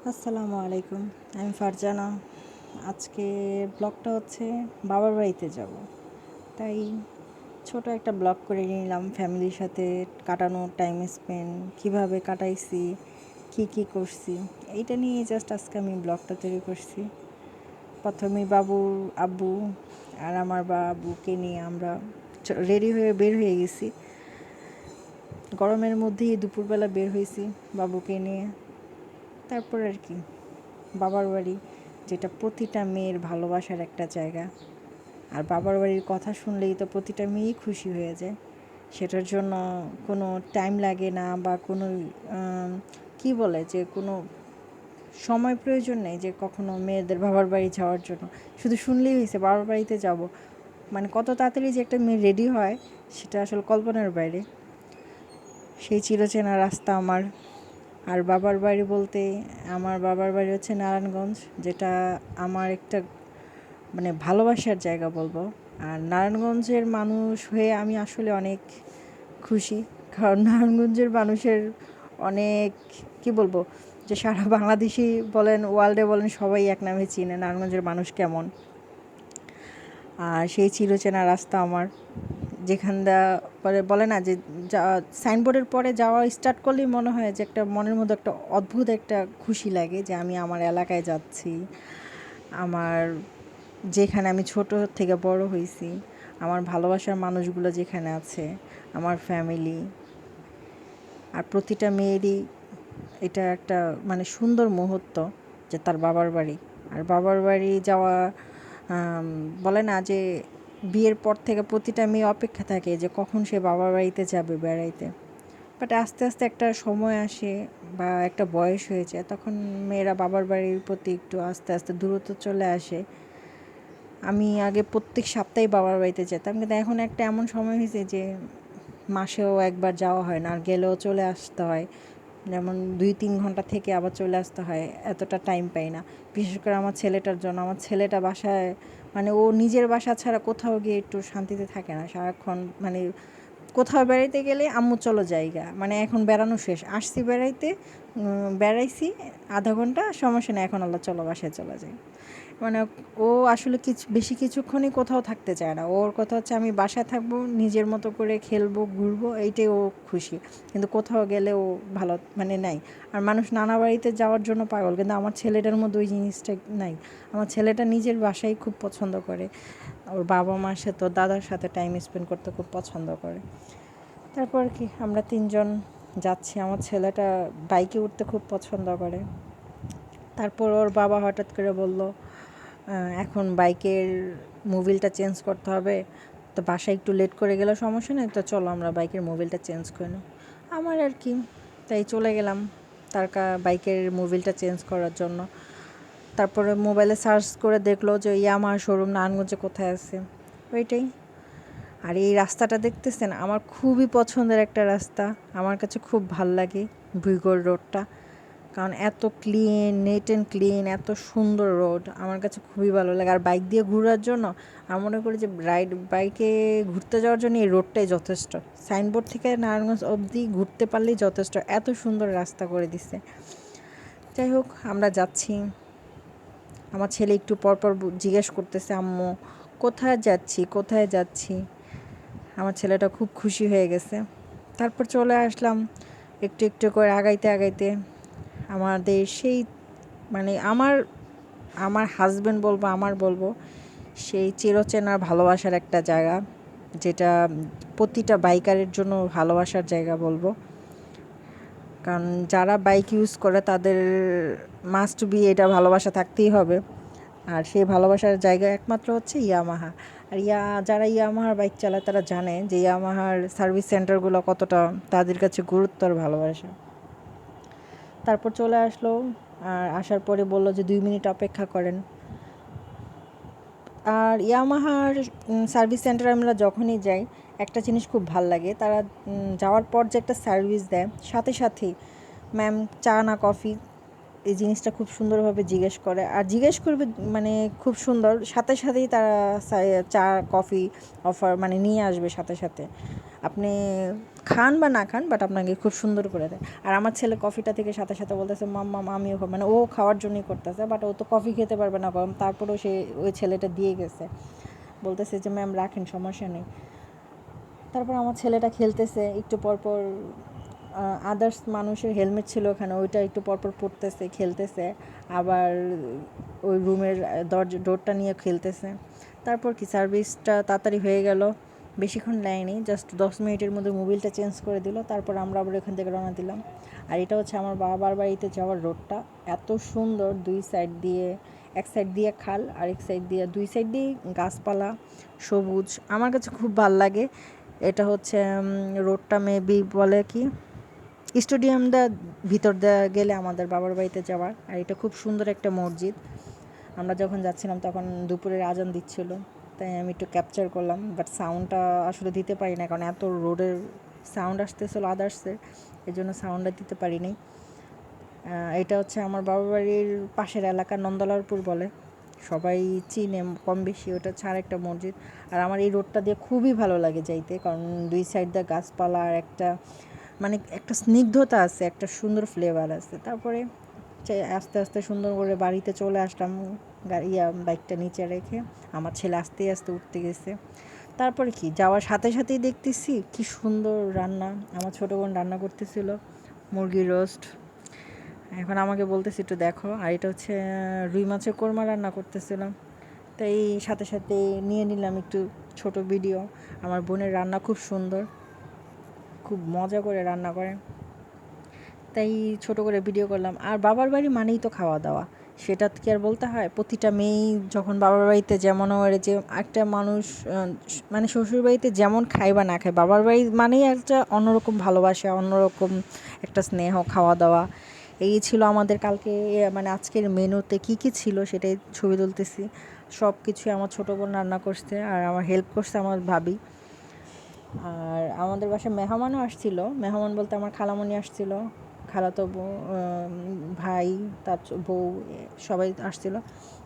আসসালামু আলাইকুম। আমি ফারজানা। আজকে ব্লগটা হচ্ছে বাবার বাড়িতে যাব, তাই ছোট একটা ব্লগ করে নিলাম। ফ্যামিলির সাথে কাটানো টাইম স্পেন্ড কীভাবে কাটাইছি, কি করছি, এইটা নিয়ে জাস্ট আজকে আমি ব্লগটা তৈরি করছি। প্রথমেই বাবুর আব্বু আর আমার বাবুকে নিয়ে আমরা রেডি হয়ে বের হয়ে গেছি। গরমের মধ্যেই দুপুরবেলা বের হয়েছি বাবুকে নিয়ে। তারপর আর কি, বাবার বাড়ি যেটা প্রতিটা মেয়ের ভালোবাসার একটা জায়গা, আর বাবার বাড়ির কথা শুনলেই তো প্রতিটা মেয়েই খুশি হয়ে যায়। সেটার জন্য কোনো টাইম লাগে না বা কোনো কি বলে যে কোনো সময় প্রয়োজন নেই যে কখনো মেয়েদের বাবার বাড়ি যাওয়ার জন্য। শুধু শুনলেই হয়েছে বাবার বাড়িতে যাব, মানে কত তাড়াতাড়ি যে একটা মেয়ে রেডি হয় সেটা আসলে কল্পনার বাইরে। সেই চিরচেনা রাস্তা আমার। আর বাবার বাড়ি বলতে আমার বাবার বাড়ি হচ্ছে নারায়ণগঞ্জ, যেটা আমার একটা মানে ভালোবাসার জায়গা বলবো। আর নারায়ণগঞ্জের মানুষ হয়ে আমি আসলে অনেক খুশি, কারণ নারায়ণগঞ্জের মানুষের অনেক কি বলবো যে সারা বাংলাদেশি বলেন ওয়ার্ল্ডে বলেন সবাই এক নামে চিনে নারায়ণগঞ্জের মানুষ কেমন। আর সেই চিরচেনা রাস্তা আমার, যেখানটা পরে বলে না যে সাইনবোর্ডের পরে যাওয়া স্টার্ট করলেই মনে হয় যে একটা মনের মধ্যে একটা অদ্ভুত একটা খুশি লাগে যে আমি আমার এলাকায় যাচ্ছি, আমার যেখানে আমি ছোট থেকে বড় হয়েছি, আমার ভালোবাসার মানুষগুলো যেখানে আছে, আমার ফ্যামিলি। আর প্রতিটা মেয়েরই এটা একটা মানে সুন্দর মুহূর্ত যে তার বাবার বাড়ি। আর বাবার বাড়ি যাওয়া বলে না যে বিয়ের পর থেকে প্রতিটা মেয়ে অপেক্ষা থাকে যে কখন সে বাবার বাড়িতে যাবে বেড়াইতে। বাট আস্তে আস্তে একটা সময় আসে বা একটা বয়স হয়ে যায়, তখন মেয়েরা বাবার বাড়ির প্রতি একটু আস্তে আস্তে দূরত্ব চলে আসে। আমি আগে প্রত্যেক সপ্তাহে বাবার বাড়িতে যেতাম, কিন্তু এখন একটা এমন সময় হয়েছে যে মাসেও একবার যাওয়া হয় না, আর গেলেও চলে আসতে হয়। যেমন 2-3 ঘন্টা থেকে আবার চলে আসতে হয়, এতটা টাইম পাই না। বিশেষ করে আমার ছেলেটার জন্য, আমার ছেলেটা বাসায় মানে ও নিজের বাসা ছাড়া কোথাও গিয়ে একটু শান্তিতে থাকে না। সারাক্ষণ মানে কোথাও বেড়াইতে গেলে আম্মু চলো জায়গা, মানে এখন বেড়ানো শেষ, আসছি বেড়াইতে, বেড়াইছি আধা ঘন্টা, সমস্যা নেই, এখন আল্লাহ চলো বাসায় চলে যাই। মানে ও আসলে বেশি কিছুক্ষণই কোথাও থাকতে চায় না। ওর কথা হচ্ছে আমি বাসায় থাকবো, নিজের মতো করে খেলবো ঘুরবো, এইটাই ও খুশি। কিন্তু কোথাও গেলে ও ভালো মানে নাই। আর মানুষ নানা বাড়িতে যাওয়ার জন্য পাগল, কিন্তু আমার ছেলেটার মধ্যে ওই জিনিসটা নাই। আমার ছেলেটা নিজের বাসায় খুব পছন্দ করে, ওর বাবা মার সাথে ওর দাদার সাথে টাইম স্পেন্ড করতে খুব পছন্দ করে। তারপর কি আমরা 3জন যাচ্ছি। আমার ছেলেটা বাইকে উঠতে খুব পছন্দ করে। তারপর ওর বাবা হঠাৎ করে বলল এখন বাইকের মোবিলটা চেঞ্জ করতে হবে, তো বাসায় একটু লেট করে গেলে সমস্যা নেই, তো চলো আমরা বাইকের মোবিলটা চেঞ্জ করে নিই। আমার আর কি, তাই চলে গেলাম তার বাইকের মোবিলটা চেঞ্জ করার জন্য। তারপরে মোবাইলে সার্চ করে দেখলো যে ইয়ামাহা শোরুম নারায়ণগঞ্জে কোথায় আছে, ওইটাই। আর এই রাস্তাটা দেখতেছেন, আমার খুবই পছন্দের একটা রাস্তা, আমার কাছে খুব ভাল লাগে ভুইগড় রোডটা, কারণ এত ক্লিন, নেট অ্যান্ড ক্লিন, এত সুন্দর রোড, আমার কাছে খুবই ভালো লাগে। আর বাইক দিয়ে ঘোরার জন্য আমি মনে করি যে বাইকে ঘুরতে যাওয়ার জন্য এই রোডটাই যথেষ্ট। সাইনবোর্ড থেকে নারায়ণগঞ্জ অবধি ঘুরতে পারলেই যথেষ্ট, এত সুন্দর রাস্তা করে দিছে। যাই হোক, আমরা যাচ্ছি। আমার ছেলে একটু পরপর জিজ্ঞেস করতেছে আম্মু কোথায় যাচ্ছি কোথায় যাচ্ছি। আমার ছেলেটা খুব খুশি হয়ে গেছে। তারপর চলে আসলাম একটু একটু করে আগাইতে আগাইতে আমাদের সেই মানে আমার আমার হাজব্যান্ড বলবো, আমার বলবো সেই চিরচেনা ভালোবাসার একটা জায়গা, যেটা প্রতিটা বাইকারের জন্য ভালোবাসার জায়গা বলবো। কারণ যারা বাইক ইউজ করে তাদের মাস্ট বি এটা ভালোবাসা থাকতেই হবে। আর সেই ভালোবাসার জায়গা একমাত্র হচ্ছে ইয়ামাহা। আর যারা ইয়ামাহার বাইক চালায় তারা জানে যে ইয়ামাহার সার্ভিস সেন্টারগুলো কতটা তাদের কাছে গুরুত্ব আর ভালোবাসা। তারপর চলে আসলো, আর আসার পরে বললো যে 2 মিনিট অপেক্ষা করেন। আর ইয়ামাহার সার্ভিস সেন্টারে আমরা যখনই যাই একটা জিনিস খুব ভাল লাগে, তারা যাওয়ার পর যে একটা সার্ভিস দেয় সাথে সাথেই ম্যাম চা না কফি, এই জিনিসটা খুব সুন্দরভাবে জিজ্ঞেস করে, আর জিজ্ঞেস করবে মানে খুব সুন্দর, সাথে সাথেই তারা চা কফি অফার মানে নিয়ে আসবে সাথে সাথে, আপনি খান বা না খান, বাট আপনাকে খুব সুন্দর করে দেয়। আর আমার ছেলে কফিটা থেকে সাথে সাথে বলতেছে মাম্মা আমিও খাবো, মানে ও খাওয়ার জন্যই করতেছে, বাট ও তো কফি খেতে পারবে না, কারণ তারপরেও সে ওই ছেলেটা দিয়ে গেছে, বলতেছে যে ম্যাম রাখেন সমস্যা নেই। তারপর আমার ছেলেটা খেলতেছে, একটু পরপর আদার্স মানুষের হেলমেট ছিল ওখানে, ওইটা একটু পরপর পড়তেছে, খেলতেছে, আবার ওই রুমের ডোরটা নিয়ে খেলতেছে। তারপর কি সার্ভিসটা তাড়াতাড়ি হয়ে গেল, বেশিক্ষণ নেয়নি, জাস্ট 10 মিনিটের মধ্যে মোবিলটা চেঞ্জ করে দিল। তারপর আমরা আবার এখান থেকে রওনা দিলাম। আর এটা হচ্ছে আমার বাবার বাড়িতে যাওয়ার রোডটা, এত সুন্দর, দুই সাইড দিয়ে, এক সাইড দিয়ে খাল, আরেক সাইড দিয়ে, দুই সাইড দিয়ে গাছপালা, সবুজ, আমার কাছে খুব ভাল লাগে। এটা হচ্ছে রোডটা মেবি বলে কি স্টেডিয়ামটা ভিতর দেওয়া গেলে আমাদের বাবার বাড়িতে যাওয়ার। আর এটা খুব সুন্দর একটা মসজিদ। আমরা যখন যাচ্ছিলাম তখন দুপুরের আজান দিচ্ছিল, তাই আমি একটু ক্যাপচার করলাম, বাট সাউন্ডটা আসলে দিতে পারি না, কারণ এত রোডের সাউন্ড আসতেছিল আদার্সের, এই জন্য সাউন্ডটা দিতে পারিনি। এটা হচ্ছে আমার বাবার বাড়ির পাশের এলাকা, নন্দলালপুর বলে, সবাই চিনে কম বেশি। ওটা হচ্ছে আরেকটা মসজিদ। আর আমার এই রোডটা দিয়ে খুবই ভালো লাগে যাইতে, কারণ দুই সাইড দিয়ে গাছপালা, আর একটা মানে একটা স্নিগ্ধতা আছে, একটা সুন্দর ফ্লেভার আছে। তারপরে আস্তে আস্তে সুন্দর করে বাড়িতে চলে আসলাম, বাইকটা নিচে রেখে। আমার ছেলে আস্তে আস্তে উঠতে গেছে। তারপরে কি যাওয়ার সাথে সাথেই দেখতেছি কি সুন্দর রান্না, আমার ছোটো বোন রান্না করতেছিল মুরগির রোস্ট। এখন আমাকে বলতেছি একটু দেখো। আর এটা হচ্ছে রুই মাছের কোরমা রান্না করতেছিলাম, তাই সাথে সাথে নিয়ে নিলাম একটু ছোট ভিডিও। আমার বোনের রান্না খুব সুন্দর, খুব মজা করে রান্না করে, তাই ছোট করে ভিডিও করলাম। আর বাবার বাড়ি মানেই তো খাওয়া দাওয়া, সেটা কি আর বলতে হয়? প্রতিটা মেয়েই যখন বাবার বাড়িতে যেমন ওর যে একটা মানুষ মানে শ্বশুর বাড়িতে যেমন খায় বা না খায়, বাবার বাড়ি মানেই একটা অন্যরকম ভালোবাসা, অন্যরকম একটা স্নেহ, খাওয়া দাওয়া। এই ছিল আমাদের কালকে মানে আজকের মেনুতে কী কী ছিল সেটাই ছবি তুলতেছি। সব কিছুই আমার ছোটো বোন রান্না করছে, আর আমার হেল্প করছে আমার ভাবি। আর আমাদের বাসায় মেহমানও আসছিল, মেহমান বলতে আমার খালামণি আসছিল, খালাতো ভাই, তার বউ, সবাই আসছিল।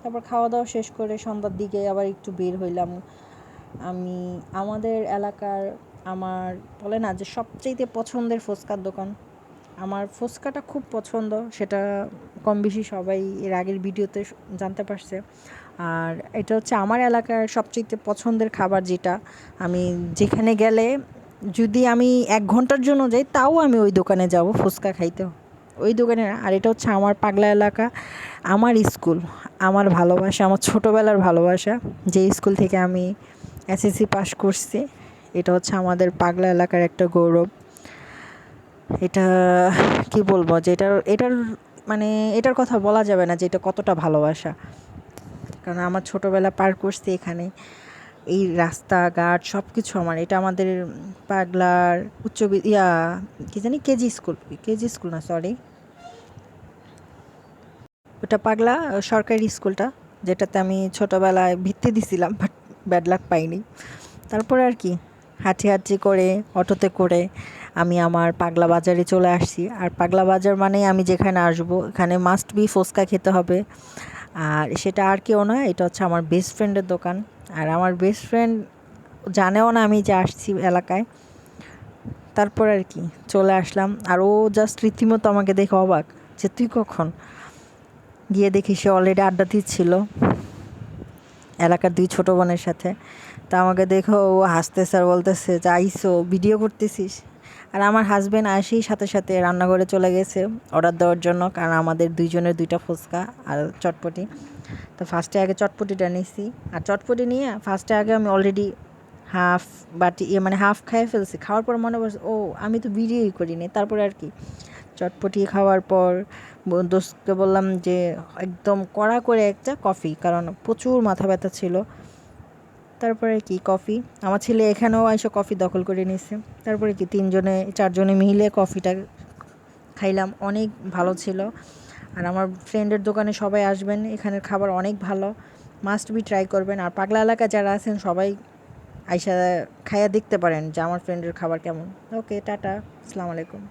তারপর খাওয়া দাওয়া শেষ করে সন্ধ্যার দিকে আবার একটু বের হইলাম। আমি আমাদের এলাকার আমার বলে না যে সবচেয়ে পছন্দের ফুচকার দোকান, আমার ফুচকাটা খুব পছন্দ, সেটা কম বেশি সবাই এর আগের ভিডিওতে জানতে পারছে। আর এটা হচ্ছে আমার এলাকার সবচেয়ে পছন্দের খাবার, যেটা আমি যেখানে গেলে যদি আমি 1 ঘন্টার জন্য যাই তাও আমি ওই দোকানে যাব ফুচকা খাইতে, ওই দোকানে। আর এটা হচ্ছে আমার পাগলা এলাকা, আমার স্কুল, আমার ভালোবাসা, আমার ছোটোবেলার ভালোবাসা, যে স্কুল থেকে আমি এসএসসি পাস করছি। এটা হচ্ছে আমাদের পাগলা এলাকার একটা গৌরব। এটা কি বলবো, যে এটার মানে এটার কথা বলা যাবে না যে এটা কতটা ভালোবাসা, কারণ আমার ছোটোবেলা পার করছি এখানে, এই রাস্তাঘাট সব কিছু আমার। এটা আমাদের পাগলার কি জানি কেজি স্কুল না, সরি, ওটা পাগলা সরকারি স্কুলটা, যেটাতে আমি ছোটোবেলায় ভিত্তি দিছিলাম, বাট ব্যাড লাক পাইনি। তারপরে আর কি হাঁটি করে, অটোতে করে আমি আমার পাগলা বাজারে চলে আসছি। আর পাগলা বাজার মানেই আমি যেখানে আসবো এখানে মাস্ট বি ফুচকা খেতে হবে। আর সেটা আর কেউ নয়, এটা হচ্ছে আমার বেস্ট ফ্রেন্ডের দোকান। আর আমার বেস্ট ফ্রেন্ড জানেও না আমি যে আসছি এলাকায়। তারপর আর কি চলে আসলাম, আর ও জাস্ট রীতিমতো আমাকে দেখে অবাক যে তুই কখন, গিয়ে দেখি সে অলরেডি আড্ডা দিচ্ছিল এলাকার 2 ছোটো বোনের সাথে। তা আমাকে দেখো ও হাসতেছে আর বলতেছে যে আইসো ভিডিও করতেছিস। আর আমার হাজব্যান্ড আসেই সাথে সাথে রান্নাঘরে চলে গেছে অর্ডার দেওয়ার জন্য, কারণ আমাদের 2 জনের 2টা ফুচকা আর চটপটি। তো ফার্স্টে আগে চটপটিটা নিয়েছি, আর চটপটি নিয়ে ফার্স্টে আগে আমি অলরেডি হাফ বাটি মানে হাফ খেয়ে ফেলছি। খাওয়ার পর মনে পড়ছে ও আমি তো ভিডিওই করিনি। তারপরে আর কি চটপটি খাওয়ার পর দোস্তকে বললাম যে একদম কড়া করে একটা কফি, কারণ প্রচুর মাথা ব্যথা ছিল। তারপরে কি কফি, আমার ছেলে এখানেও এসে কফি দখল করে নিয়েছে। তারপরে কি 4জনে মিলে কফিটা খাইলাম, অনেক ভালো ছিল। আর আমার ফ্রেন্ডের দোকানে সবাই আসবেন, এখানের খাবার অনেক ভালো, মাস্ট বি ট্রাই করবেন। আর পাগলা এলাকায় যারা আছেন সবাই আইসা খাইয়া দেখতে পারেন যে আমার ফ্রেন্ডের খাবার কেমন। ওকে, টাটা, আসসালামু আলাইকুম।